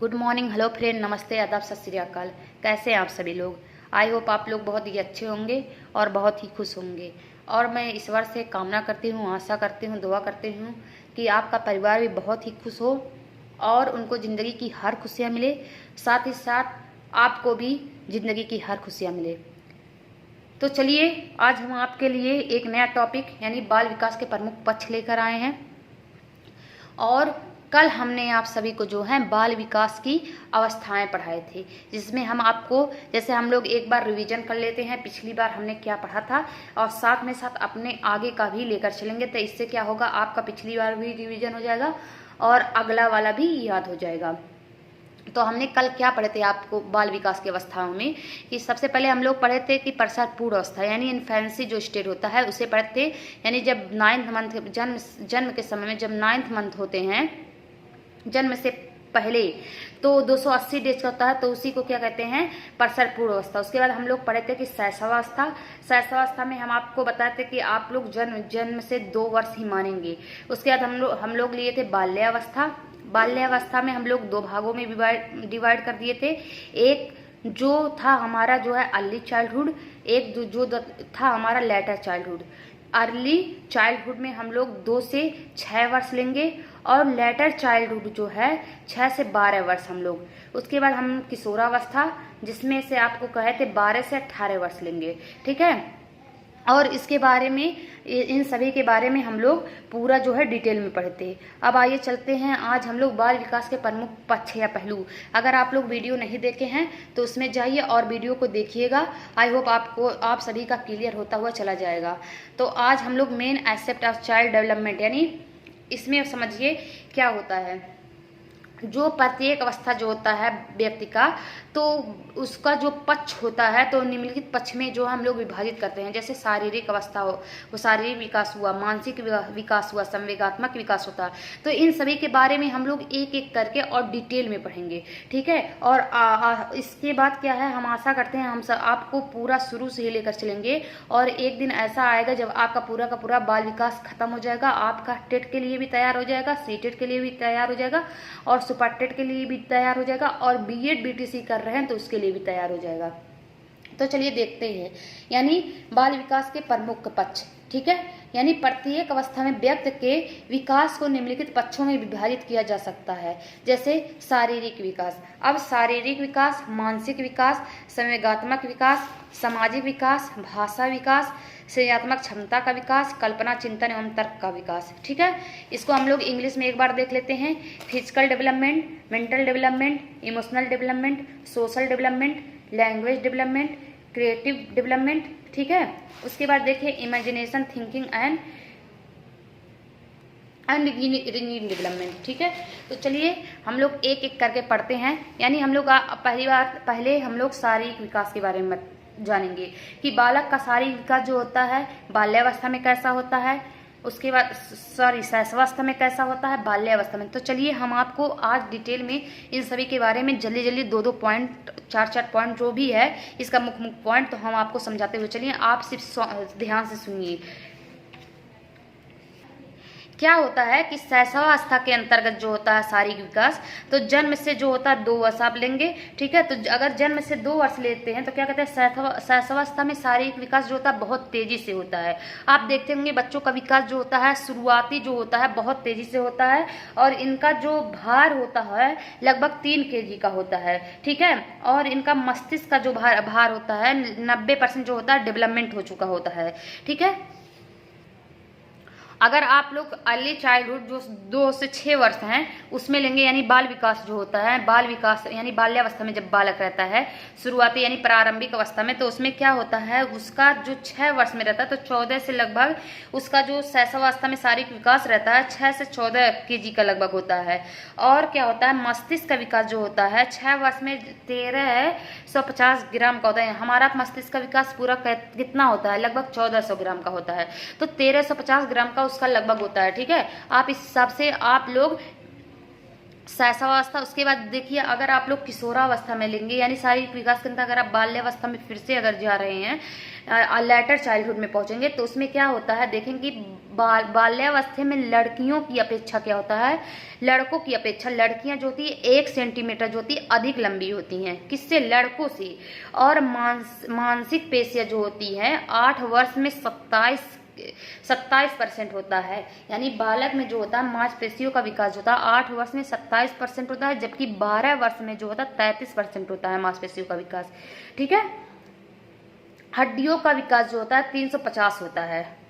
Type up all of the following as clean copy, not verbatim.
Good morning, hello friend, नमस्ते, आदाब, सत श्री अकाल। कैसे हैं आप सभी लोग? आई होप आप लोग बहुत ही अच्छे होंगे और बहुत ही खुश होंगे। और मैं ईश्वर से कामना करती हूँ, आशा करती हूँ, दुआ करती हूँ कि आपका परिवार भी बहुत ही खुश हो और उनको ज़िंदगी की हर खुशियाँ मिले, साथ ही साथ आपको भी ज़िंदगी की हर खुशियाँ मिले। तो चलिए, आज हम आपके लिए एक नया टॉपिक यानी बाल विकास के प्रमुख पक्ष लेकर आए हैं। और कल हमने आप सभी को जो है बाल विकास की अवस्थाएं पढ़ाए थे, जिसमें हम आपको जैसे हम लोग एक बार रिवीजन कर लेते हैं पिछली बार हमने क्या पढ़ा था, और साथ में साथ अपने आगे का भी लेकर चलेंगे। तो इससे क्या होगा, आपका पिछली बार भी रिवीजन हो जाएगा और अगला वाला भी याद हो जाएगा। तो हमने कल क्या पढ़े थे आपको बाल विकास की अवस्थाओं में, कि सबसे पहले हम लोग पढ़े थे कि प्रसव पूर्व अवस्था यानी इन्फेंसी जो स्टेज होता है उसे पढ़े थे। यानी जब 9th मंथ जन्म के समय में जब 9th मंथ होते हैं, जन्म से पहले, तो 280 डेज का होता है, तो उसी को क्या कहते हैं, प्रसव पूर्व अवस्था। उसके बाद हम लोग पढ़े थे कि शैशवावस्था। शैशवावस्था में हम आपको बताते कि आप लोग जन्म से 2 वर्ष ही मानेंगे। उसके बाद हम लोग लिए थे बाल्यावस्था। बाल्यावस्था में हम लोग 2 भागों में डिवाइड कर दिए थे। एक जो था हमारा जो है अर्ली चाइल्डहुड, एक जो था हमारा लेटर चाइल्डहुड। अर्ली चाइल्डहुड में हम लोग 2 से 6 वर्ष लेंगे और लेटर चाइल्डहुड जो है 6 से 12 वर्ष हम लोग। उसके बाद हम किशोरावस्था, जिसमें से आपको कहे थे 12 से 18 वर्ष लेंगे, ठीक है। और इसके बारे में, इन सभी के बारे में हम लोग पूरा जो है डिटेल में पढ़े थे। अब आइए चलते हैं, आज हम लोग बाल विकास के प्रमुख पक्ष या पहलू। अगर आप लोग वीडियो नहीं देखे हैं तो उसमें जाइए और वीडियो को देखिएगा। आई होप आप सभी का क्लियर होता हुआ चला जाएगा। तो आज हम लोग main aspect of child development, यानी इसमें समझिए क्या होता है। जो प्रत्येक अवस्था जो होता है व्यक्ति का, तो उसका जो पक्ष होता है, तो निम्नलिखित पक्ष में जो हम लोग विभाजित करते हैं। जैसे शारीरिक अवस्था हो, वो शारीरिक विकास हुआ, मानसिक विकास हुआ, संवेगात्मक विकास होता। तो इन सभी के बारे में हम लोग एक एक करके और डिटेल में पढ़ेंगे, ठीक है। और इसके बाद क्या है, हम आशा करते हैं हम सब आपको पूरा शुरू से ही लेकर चलेंगे और एक दिन ऐसा आएगा जब आपका पूरा का पूरा बाल विकास खत्म हो जाएगा, आपका टेट के लिए भी तैयार हो जाएगा, सीटेट के लिए भी तैयार हो जाएगा और सुपर टेट के लिए भी तैयार हो जाएगा, और बीएड बीटीसी कर रहे हैं तो उसके लिए भी तैयार हो जाएगा। तो चलिए देखते हैं, यानी बाल विकास के प्रमुख पक्ष, ठीक है। यानी प्रत्येक अवस्था में व्यक्ति के विकास को निम्नलिखित पक्षों में विभाजित किया जा सकता है। जैसे शारीरिक विकास। अब शारीरिक विकास, मानसिक विकास, संवेगात्मक विकास, सामाजिक विकास, भाषा विकास, सृजनात्मक क्षमता का विकास, कल्पना, चिंतन एवं तर्क का विकास, ठीक है। इसको हम लोग इंग्लिश में एक बार देख लेते हैं। Physical development, mental development, emotional development, social development, language development, creative development, ठीक है। उसके बाद देखिए imagination, thinking and reasoning development, ठीक है। तो चलिए हम लोग एक एक करके पढ़ते हैं। यानी हम लोग पहले हम लोग शारीरिक विकास के बारे में जानेंगे कि बालक का शारीरिक विकास जो होता है बाल्यावस्था में कैसा होता है, उसके बाद शैशवावस्था में कैसा होता है, बाल्यावस्था में। तो चलिए हम आपको आज डिटेल में इन सभी के बारे में जल्दी जल्दी 2-2 पॉइंट, 4-4 पॉइंट जो भी है इसका मुख्य पॉइंट तो हम आपको समझाते हुए चलिए, आप सिर्फ ध्यान से सुनिए। क्या होता है कि शैशवावस्था के अंतर्गत जो होता है शारीरिक विकास, तो जन्म से जो होता है 2 वर्ष आप लेंगे, ठीक है। तो अगर जन्म से 2 वर्ष लेते हैं तो क्या कहते हैं, शैशवावस्था में शारीरिक विकास जो होता है बहुत तेजी से होता है। आप देखते होंगे बच्चों का विकास जो होता है शुरुआती जो होता है बहुत तेजी से होता है, और इनका जो भार होता है लगभग 3 kg का होता है, ठीक है। और इनका मस्तिष्क का जो भार होता है 90% जो होता है डेवलपमेंट हो चुका होता है, ठीक है। अगर आप लोग अर्ली चाइल्डहुड जो 2 से 6 वर्ष हैं उसमें लेंगे, यानी बाल विकास जो होता है, बाल विकास यानी बाल्यावस्था में जब बालक रहता है शुरुआती यानी प्रारंभिक अवस्था में, तो उसमें क्या होता है, उसका जो 6 वर्ष में रहता है तो 14 से लगभग उसका जो शैशवावस्था में शारीरिक विकास रहता है 6 से 14 kg का लगभग होता है। और क्या होता है, मस्तिष्क का विकास जो होता है 6 वर्ष में 1350 ग्राम का होता है। हमारा मस्तिष्क का विकास पूरा कितना होता है, लगभग 1400 ग्राम का होता है, तो 1350 ग्राम का उसका लगभग होता है, ठीक है। आप इस हिसाब से आप लोग शैशवावस्था। उसके बाद देखिए अगर आप लोग किशोरावस्था में लेंगे, यानी शारीरिक विकास के अंदर अगर आप बाल्यावस्था में फिर से अगर जा रहे हैं, लेटर चाइल्डहुड में पहुंचेंगे, तो उसमें क्या होता है देखेंगे बाल्यावस्था में लड़कियों की अपेक्षा क्या होता है, लड़कों की अपेक्षा लड़कियां जो होती है 1 सेंटीमीटर जो होती है अधिक लंबी होती हैं, किससे, लड़कों से। और मानसिक पेशियां जो होती हैं 8 वर्ष में 27% होता है। यानी बालक में जो होता है मांसपेशियों का विकास होता है 8 वर्ष में 27% होता है, जबकि 12 वर्ष में जो होता है 33% होता है मांसपेशियों का विकास। ठीक है। हड्डियों का विकास जो होता है 350 होता है।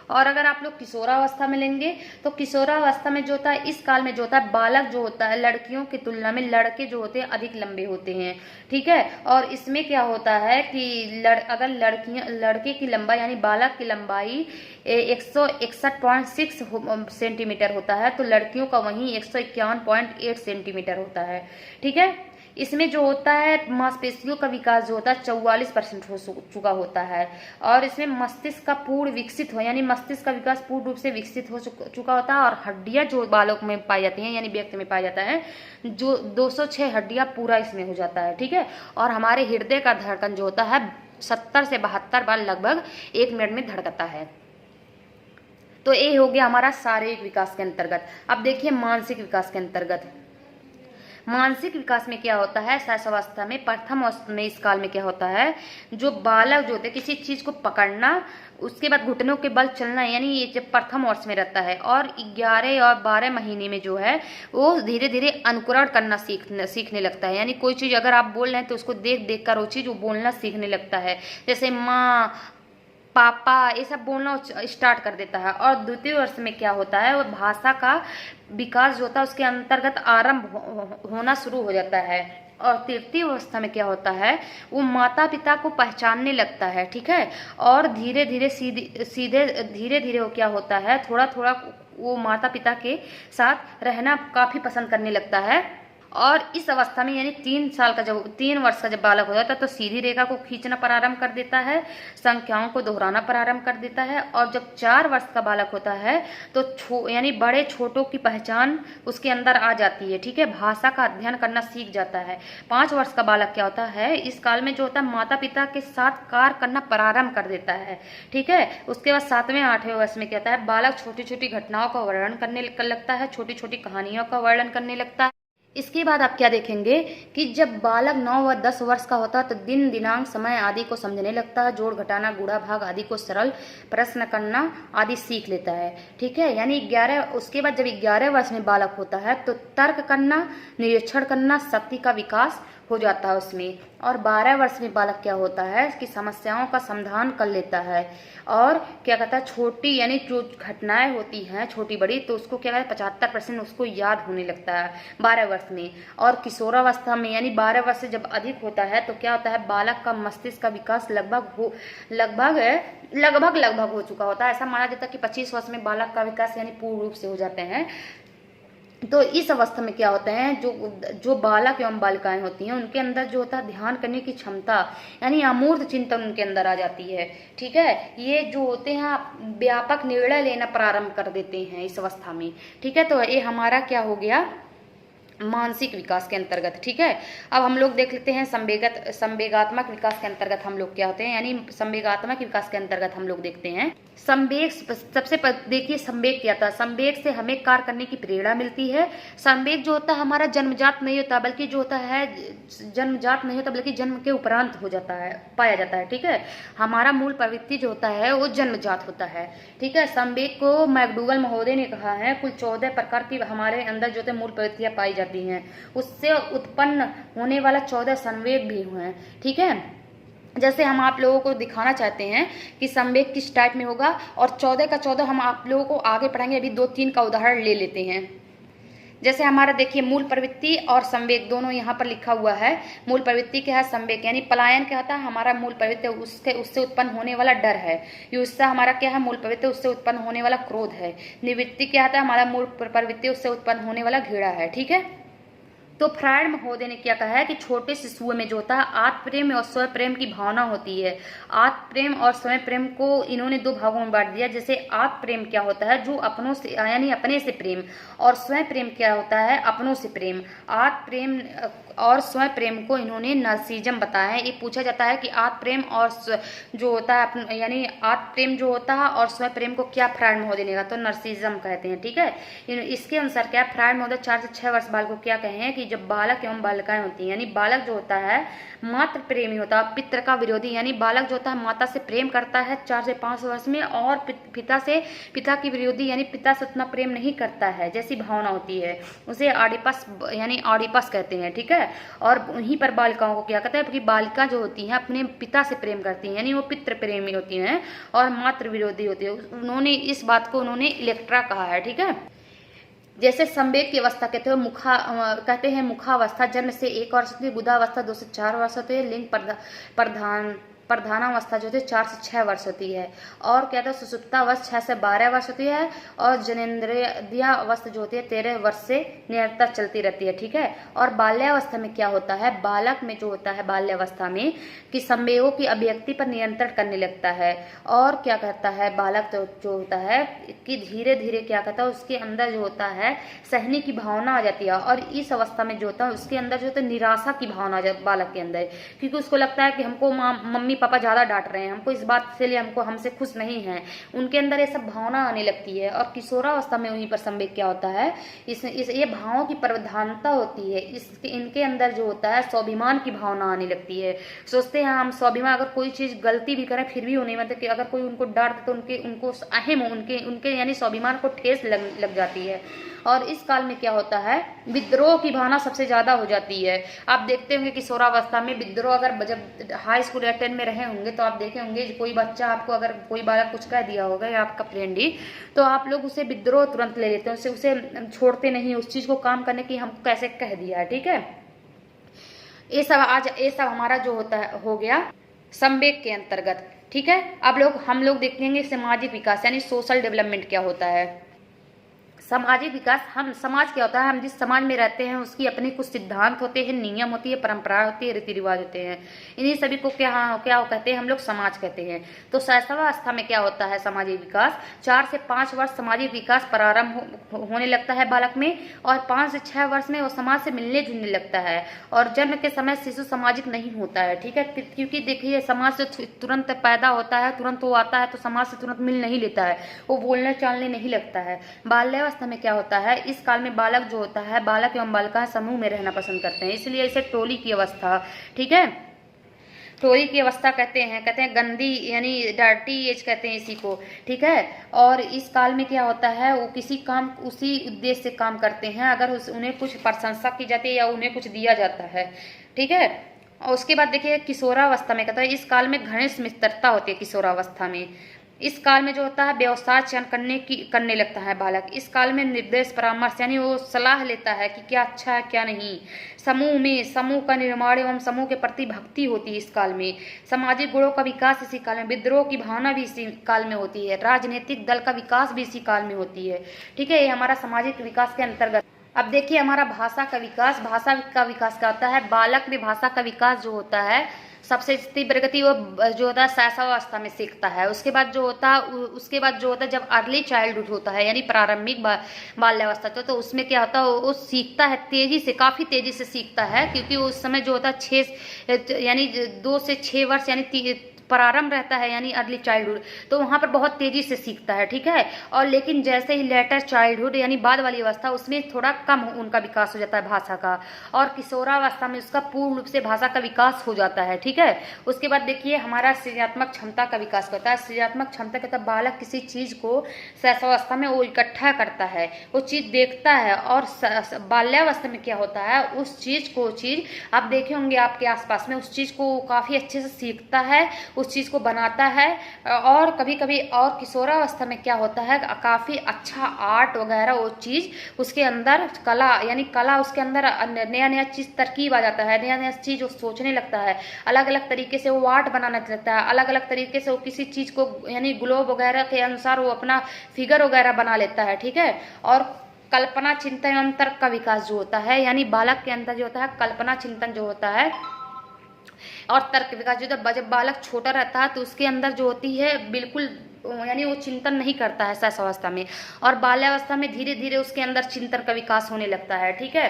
और अगर आप लोग किशोरावस्था में लेंगे तो किशोरावस्था में जो होता है, इस काल में जो होता है बालक जो होता है लड़कियों की तुलना में लड़के जो होते हैं अधिक लंबे होते हैं। ठीक है। और इसमें क्या होता है कि अगर लड़के की लंबाई यानी बालक की लंबाई 161.6 सेंटीमीटर होता है, तो लड़कियों का वहीं 151.8 सेंटीमीटर होता है। ठीक है। इसमें जो होता है मांसपेशियों का विकास जो होता है 44% हो चुका होता है। और इसमें मस्तिष्क का पूर्ण विकसित हो यानी मस्तिष्क का विकास पूर्ण रूप से विकसित हो चुका होता है। और हड्डियां जो बालक में पाई जाती हैं यानी व्यक्ति में पाया जाता है, जो 206 हड्डियां पूरा इसमें हो जाता है। ठीक है। और हमारे हृदय का धड़कन जो होता है 70 से 72 बार लगभग 1 मिनट में धड़कता है। तो ये हो गया हमारा शारीरिक विकास के अंतर्गत। अब देखिए मानसिक विकास के अंतर्गत। मानसिक विकास में क्या होता है, शैशवावस्था में प्रथम अवस्था में इस काल में क्या होता है, जो बालक जो होते हैं किसी चीज को पकड़ना, उसके बाद घुटनों के बल चलना, यानी ये जब प्रथम वर्ष में रहता है। और 11 और 12 महीने में जो है वो धीरे धीरे अनुकरण करना सीखने लगता है। यानी कोई चीज अगर आप बोल रहे हैं तो उसको देख देख कर वो चीज वो बोलना सीखने लगता है। जैसे माँ, पापा, ये सब बोलना स्टार्ट कर देता है। और द्वितीय वर्ष में क्या होता है, वो भाषा का विकास जो होता है उसके अंतर्गत आरंभ होना शुरू हो जाता है। और तृतीय अवस्था में क्या होता है, वो माता पिता को पहचानने लगता है। ठीक है। और धीरे धीरे वो क्या होता है, थोड़ा थोड़ा वो माता पिता के साथ रहना काफी पसंद करने लगता है। और इस अवस्था में यानी 3 वर्ष का जब बालक हो जाता है तो सीधी रेखा को खींचना प्रारंभ कर देता है, संख्याओं को दोहराना प्रारंभ कर देता है। और जब 4 वर्ष का बालक होता है तो यानी बड़े छोटों की पहचान उसके अंदर आ जाती है। ठीक है। भाषा का अध्ययन करना सीख जाता है। 5 वर्ष का बालक क्या होता है, इस काल में जो होता है माता पिता के साथ कार्य करना प्रारंभ कर देता है। ठीक है। उसके बाद 7वें 8वें वर्ष में क्या होता है, बालक छोटी छोटी घटनाओं का वर्णन करने लगता है, छोटी छोटी कहानियों का वर्णन करने लगता है। इसके बाद आप क्या देखेंगे कि जब बालक 9 व 10 वर्ष का होता है तो दिन दिनांक समय आदि को समझने लगता है, जोड़ घटाना गुणा भाग आदि को सरल प्रश्न करना आदि सीख लेता है। ठीक है। यानी 11 उसके बाद जब 11 वर्ष में बालक होता है तो तर्क करना, निरीक्षण करना, शक्ति का विकास हो जाता है उसमें। और 12 वर्ष में बालक क्या होता है कि समस्याओं का समाधान कर लेता है। और क्या कहता है, छोटी यानी जो घटनाएं होती हैं छोटी बड़ी तो उसको क्या कहता है 75% उसको याद होने लगता है 12 वर्ष में। और किशोरावस्था में यानी 12 वर्ष से जब अधिक होता है तो क्या होता है, बालक का मस्तिष्क का विकास लगभग हो चुका होता है। ऐसा माना जाता है कि 25 वर्ष में बालक का विकास यानी पूर्ण रूप से हो जाते हैं। तो इस अवस्था में क्या होता है, जो बालक एवं बालिकाएं होती हैं उनके अंदर जो होता है ध्यान करने की क्षमता यानी अमूर्त चिंतन उनके अंदर आ जाती है। ठीक है। ये जो होते हैं व्यापक निर्णय लेना प्रारंभ कर देते हैं इस अवस्था में। ठीक है। तो ये हमारा क्या हो गया, मानसिक विकास के अंतर्गत। ठीक है। अब हम लोग देख लेते हैं संवेगात्मक विकास के अंतर्गत हम लोग क्या होते हैं, यानी संवेगात्मक विकास के अंतर्गत हम लोग देखते हैं संवेग। सबसे देखिए संवेग क्या था, संवेग से हमें कार्य करने की प्रेरणा मिलती है। संवेग जो होता है हमारा जन्मजात नहीं होता, बल्कि जो होता है जन्मजात नहीं होता बल्कि जन्म के उपरांत हो जाता है, पाया जाता है। ठीक है। हमारा मूल प्रवृत्ति जो होता है वो जन्मजात होता है। ठीक है। संवेग को मैकडूगल महोदय ने कहा है कुल 14 प्रकार की हमारे अंदर जो मूल प्रवृत्तियां पाई जाती हैं, उससे उत्पन्न होने वाला 14 संवेग भी हुए। ठीक है। जैसे हम आप लोगों को दिखाना चाहते हैं कि संवेग किस टाइप में होगा, और 14 का 14 हम आप लोगों को आगे पढ़ाएंगे। अभी 2-3 का उदाहरण ले लेते हैं। जैसे हमारा देखिए मूल प्रवृत्ति और संवेग दोनों यहाँ पर लिखा हुआ है। मूल प्रवृत्ति क्या है, संवेग यानी पलायन क्या होता है, हमारा मूल प्रवृत्ति उससे उत्पन्न होने वाला डर है। युत्सा हमारा क्या है, मूल प्रवृत्ति उससे उत्पन्न होने वाला क्रोध है। निवृत्ति क्या होता है, हमारा मूल प्रवृत्ति उससे उत्पन्न होने वाला घृणा है। ठीक है। तो फ्रायड महोदय ने क्या कहा है कि छोटे शिशुओं में जो होता है आत्म प्रेम और स्वयं प्रेम की भावना होती है। आत्म प्रेम और स्वयं प्रेम को इन्होंने 2 भागों में बांट दिया। जैसे आत्म प्रेम क्या होता है, जो अपनों से यानी अपने से प्रेम, और स्वयं प्रेम क्या होता है, अपनों से प्रेम। और स्वयं प्रेम को इन्होंने नर्सिज्म बताया है। ये पूछा जाता है कि आत्म प्रेम और जो होता है यानी आत्म प्रेम जो होता है और स्वयं प्रेम को क्या फ्रायड महोदय ने कहा, तो नर्सिज्म कहते हैं। ठीक है, इसके अनुसार क्या फ्रायड महोदय 4 से 6 वर्ष बालक को क्या कहे हैं कि जब बालक एवं बालिकाएं होती हैं, यानी बालक जो होता है मातृ प्रेमी होता है, पितृ का विरोधी, यानी बालक जो होता है माता से प्रेम करता है 4 से 5 वर्ष में, और पिता की विरोधी यानी पिता से उतना प्रेम नहीं करता है जैसी भावना होती है, उसे ऑडिपस यानी ऑडिपस कहते हैं। ठीक है, और वहीं पर बालिकाओं को क्या कहते हैं कि बालिका जो होती हैं अपने पिता से प्रेम करती हैं, यानी वो पितृ प्रेमी होती हैं और मातृ विरोधी होती है। उन्होंने इस बात को उन्होंने इलेक्ट्रा कहा है। ठीक है, जैसे संवेग की अवस्था कहते हैं मुखावस्था जन्म से 1 वर्ष होती है, गुदावस्था 2 से 4 वर्ष होती है, लिंग प्रधानावस्था जो होती है 4 से 6 वर्ष होती है, और क्या था सुसुप्तावस्था 6 से 12 वर्ष होती है, और जनेन्द्रियावस्था जो होती है 13 वर्ष से निरंतर चलती रहती है। ठीक है, और बाल्यावस्था में क्या होता है, बालक में जो होता है बाल्यावस्था में कि संवेगों की अभिव्यक्ति पर नियंत्रण करने लगता है, और क्या करता है बालक जो होता है कि धीरे धीरे क्या कहता है उसके अंदर जो होता है सहने की भावना आ जाती है, और इस अवस्था में जो होता है उसके अंदर जो होता है निराशा की भावना आ जाती है बालक के अंदर, क्योंकि उसको लगता है कि हमको मम्मी पापा ज्यादा डांट रहे हैं, हमको इस बात से लिए हमसे खुश नहीं है, उनके अंदर ये सब भावना आने लगती है। और किशोरावस्था में वहीं पर संवेग क्या होता है, ये भावों की प्रधानता होती है, इनके अंदर जो होता है स्वाभिमान की भावना आने लगती है। सोचते हैं हम स्वाभिमान, अगर कोई चीज गलती भी करें फिर भी उन्हें मतलब कि अगर कोई उनको डांट दे तो उनको अहम उनके यानी स्वाभिमान को ठेस लग जाती है। और इस काल में क्या होता है विद्रोह की भावना सबसे ज्यादा हो जाती है। आप देखते होंगे किशोरावस्था में विद्रोह, अगर जब हाई स्कूल या 10 में रहे होंगे तो आप देखे होंगे कोई बच्चा आपको अगर कोई बालक कुछ कह दिया होगा या आपका फ्रेंड ही, तो आप लोग उसे विद्रोह तुरंत ले लेते हैं, उसे छोड़ते नहीं उस चीज को काम करने की हमको कैसे कह दिया है। ठीक है, ये सब हमारा जो होता है हो गया संवेग के अंतर्गत। ठीक है, अब हम लोग देखेंगे सामाजिक विकास यानी सोशल डेवलपमेंट क्या होता है। सामाजिक विकास, हम समाज क्या होता है, हम जिस समाज में रहते हैं उसकी अपने कुछ सिद्धांत होते हैं, नियम होती है, परंपरा होती है, रीति रिवाज होते हैं, इन्हीं सभी को क्या कहते हैं हम लोग समाज कहते हैं। तो शैशवावस्था में क्या होता है सामाजिक विकास, 4 से 5 वर्ष सामाजिक विकास प्रारंभ होने लगता है बालक में, और 5 से 6 वर्ष में वो समाज से मिलने जुलने लगता है, और जन्म के समय शिशु सामाजिक नहीं होता है। ठीक है, क्योंकि देखिए समाज से तुरंत पैदा होता है, तुरंत वो आता है तो समाज से तुरंत मिल नहीं लेता है, वो बोलने चालने नहीं लगता है। बाल्यावस्था में क्या होता है, इस काल में बालक जो होता है बालक एवं बालिका समूह में रहना पसंद करते हैं, इसलिए इसे टोली की अवस्था, ठीक है, टोली की अवस्था कहते हैं गंदी यानी डर्टी एज कहते हैं इसी को। ठीक है, और इस काल में क्या होता है वो उसी उद्देश्य से काम करते हैं, अगर उन्हें कुछ प्रशंसा की जाती है या उन्हें कुछ दिया जाता है। ठीक है, और उसके बाद देखिए किशोरावस्था में कहता है इस काल में घनिष्ठ मित्रता होती है। किशोरावस्था में इस काल में जो होता है व्यवसाय चयन करने लगता है बालक। इस काल में निर्देश परामर्श यानी वो सलाह लेता है कि क्या अच्छा है क्या नहीं। समूह का निर्माण एवं समूह के प्रति भक्ति होती है इस काल में। सामाजिक गुणों का विकास इसी काल में, विद्रोह की भावना भी इसी काल में होती है, राजनीतिक दल का विकास भी इसी काल में होती है। ठीक है, ये हमारा सामाजिक विकास के अंतर्गत। अब देखिए हमारा भाषा का विकास क्या होता है, बालक में भाषा का विकास जो होता है सबसे तीव्र गति वो जो होता है शैशवावस्था में सीखता है। उसके बाद जो होता है जब अर्ली चाइल्डहुड होता है यानी प्रारंभिक बाल्यावस्था, तो उसमें क्या होता है वो सीखता है काफी तेजी से सीखता है, क्योंकि उस समय जो होता है 2 से 6 वर्ष यानी प्रारंभ रहता है यानी अर्ली चाइल्डहुड, तो वहां पर बहुत तेजी से सीखता है। ठीक है, और लेकिन जैसे ही लेटर चाइल्डहुड यानी बाद वाली अवस्था उसमें थोड़ा कम उनका विकास हो जाता है भाषा का, और किशोरावस्था में उसका पूर्ण रूप से भाषा का विकास हो जाता है। ठीक है, उसके बाद देखिए हमारा सृजनात्मक क्षमता का विकास होता है। सृजनात्मक क्षमता कहता है बालक किसी चीज को शैशवावस्था में वो इकट्ठा करता है, वो चीज देखता है, और बाल्यावस्था में क्या होता है उस चीज आप देखे होंगे आपके आसपास में, उस चीज को काफी अच्छे से सीखता है, उस चीज को बनाता है। और कभी कभी और किशोरावस्था में क्या होता है काफी अच्छा आर्ट वगैरह वो चीज उसके अंदर कला उसके अंदर नया चीज तरकीब आ जाता है, नया चीज वो सोचने लगता है, अलग अलग तरीके से वो आर्ट बनाना चाहता है, अलग अलग तरीके से वो किसी चीज को यानी ग्लोब वगैरह के अनुसार वो अपना फिगर वगैरह बना लेता है। ठीक है, और कल्पना चिंतन एवं तर्क का विकास जो होता है यानी बालक के अंदर जो होता है कल्पना चिंतन जो होता है और तर्क विकास जो होता है, जब बालक छोटा रहता है तो उसके अंदर जो होती है बिल्कुल यानी वो चिंतन नहीं करता है शैशवावस्था में, और बाल्यावस्था में धीरे धीरे उसके अंदर चिंतन का विकास होने लगता है। ठीक है,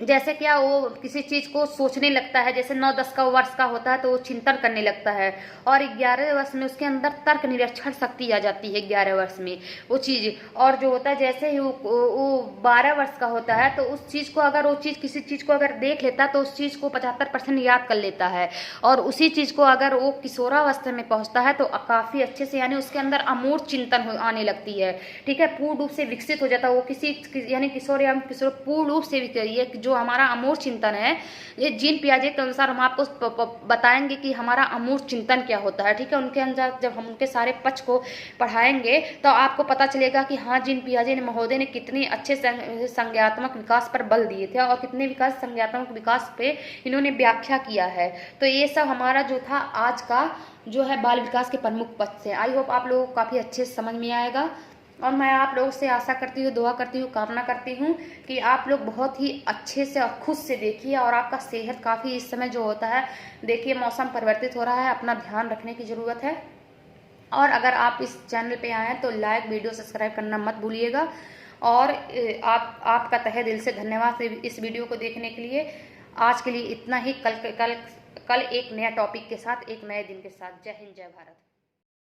जैसे क्या वो किसी चीज को सोचने लगता है, जैसे 9-10 का वर्ष का होता है तो वो चिंतन करने लगता है, और 11 वर्ष में उसके अंदर तर्क निरीक्षण शक्ति आ जाती है 11 वर्ष में वो चीज। और जो होता है जैसे ही वो 12 वर्ष का होता है तो उस चीज को अगर वो चीज किसी चीज को अगर देख लेता है तो उस चीज को 75% याद कर लेता है, और उसी चीज को अगर वो किशोरावस्था में पहुंचता है तो काफी अच्छे से, यानी उसके अंदर अमूर्त चिंतन आने लगती है। ठीक है, पूर्ण रूप से विकसित हो जाता है वो किसी, यानी किशोर या किशोर पूर्ण रूप से ये जो हमारा अमूर्त चिंतन है, ये जीन पियाजे के अनुसार हम आपको बताएंगे कि हमारा अमूर्त चिंतन क्या होता है। ठीक है, उनके अंदर जब हम उनके सारे पक्ष को पढ़ाएंगे तो आपको पता चलेगा कि हाँ, जीन पियाजे ने महोदय ने कितने अच्छे संज्ञात्मक विकास पर बल दिए थे और कितने संज्ञात्मक विकास पे इन्होंने व्याख्या किया है। तो ये सब हमारा जो था आज का जो है बाल विकास के प्रमुख पक्ष से। आई होप आप लोगों को काफ़ी अच्छे से समझ में आएगा, और मैं आप लोगों से आशा करती हूँ, दुआ करती हूँ, कामना करती हूँ कि आप लोग बहुत ही अच्छे से और खुद से देखिए, और आपका सेहत काफ़ी इस समय जो होता है, देखिए मौसम परिवर्तित हो रहा है, अपना ध्यान रखने की ज़रूरत है। और अगर आप इस चैनल पे आए हैं तो लाइक, वीडियो सब्सक्राइब करना मत भूलिएगा। और आपका तहे दिल से धन्यवाद इस वीडियो को देखने के लिए। आज के लिए इतना ही। कल एक नया टॉपिक के साथ, एक नए दिन के साथ। जय हिंद, जय भारत।